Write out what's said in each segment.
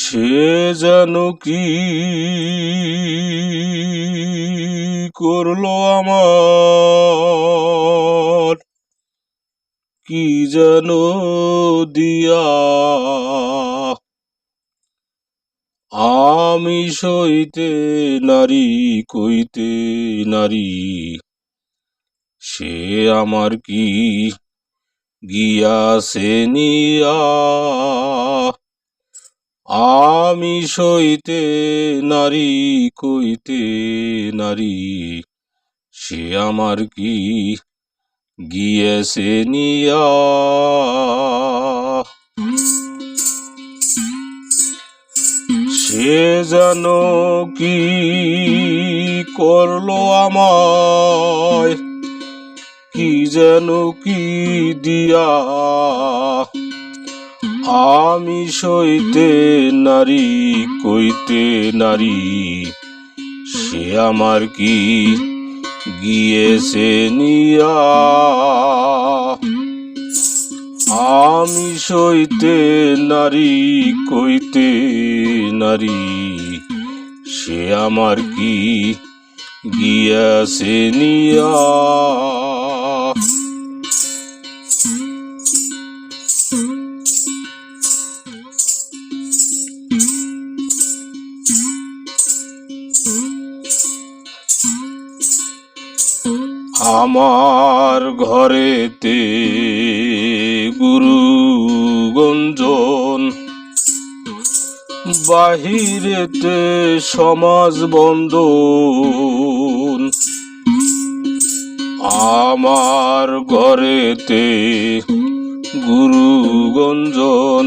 সে যেন কি করলো আমার, কি যেন দিয়া আমি সইতে নারী কইতে নারী। সে আমার কি গিয়াছে নিয়া আমি সইতে নারী কইতে নারী। সে আমার কি গিয়েছে নিয়া। সে যেন কি করলো আমায়, কি যেন কি দিয়া আমি সইতে নারী কইতে নারী। সে আমার কি গিয়েছে নিয়া আমি সইতে নারী কইতে নারী। সে আমার কি গিয়েছে নিয়া। আমার ঘরেতে গুরু গঞ্জন, বাহিরেতে সমাজ বন্ধন। আমার ঘরেতে গুরু গঞ্জন,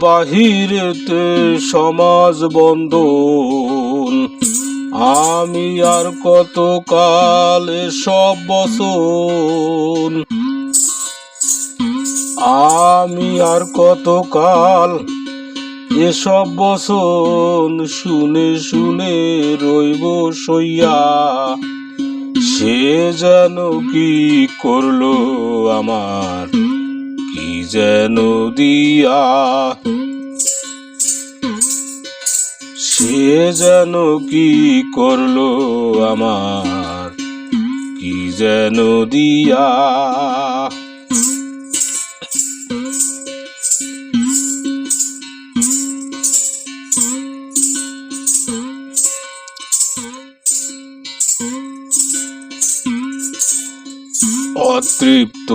বাহিরেতে সমাজ বন্ধন। আমি আর কত কাল এসব বচন, আমি আর কত কাল এসব বচন শুনে শুনে রইব সইয়া। সে যেন কি করলো আমার, কি যেন দিয়া সে যেন কি করলো আমার, কি যেন দিয়া। অতৃপ্ত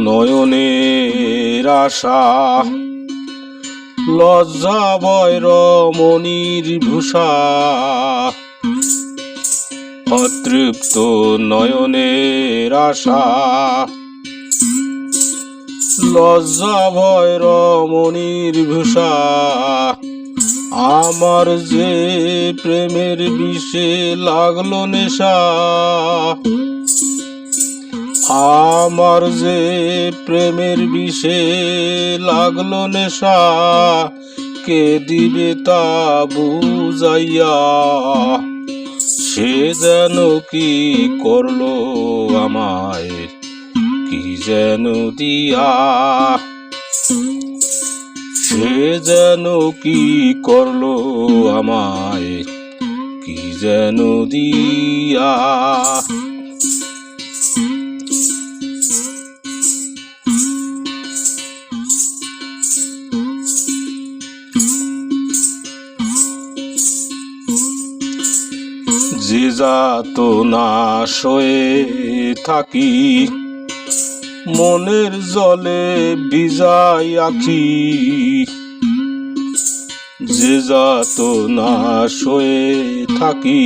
নয়নের আশা, লজ্জা ভয় রমণীর ভূষা। অতৃপ্ত নয়নের আশা, লজ্জা ভয় রমণীর ভূষা। আমার যে প্রেমের বিষে লাগলো নেশা, আমার যে প্রেমের বিষে লাগলো নেশা। কে দিবে তা বুঝাইয়া, সে যেন কি করলো আমায়, কি যেন দিয়া। সে যেন কি করলো আমায়, কি যেন দিয়া। যে যাতনা সয়ে থাকি, মনের জলে ভিজাই আখি। যে যাতনা সয়ে থাকি,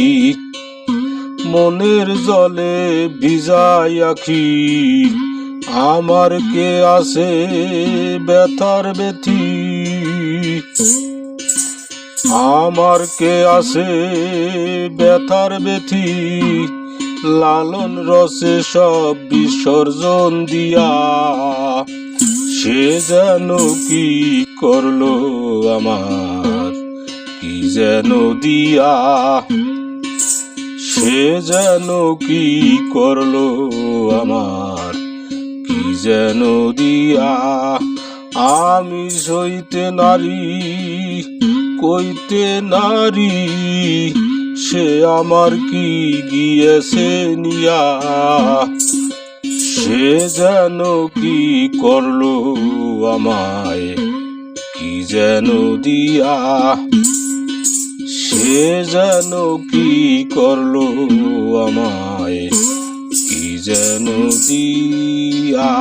মনের জলে ভিজাই আখি। আমার কে আছে ব্যথার ব্যথি, আমার কে আছে ব্যথার ব্যথি। লালন রসে সব বিসর্জন দিয়া, সে যেন কি করলো আমার, কি যেন দিয়া। সে যেন কি করলো আমার, কি যেন দিয়া। আমি সইতে নারী কইতে নারী, সে আমার কি গিয়েছে নিয়া, সে যেন কি করলো আমায় কি যেন দিয়া, সে যেন কি করলো আমায় কি যেন দিয়া।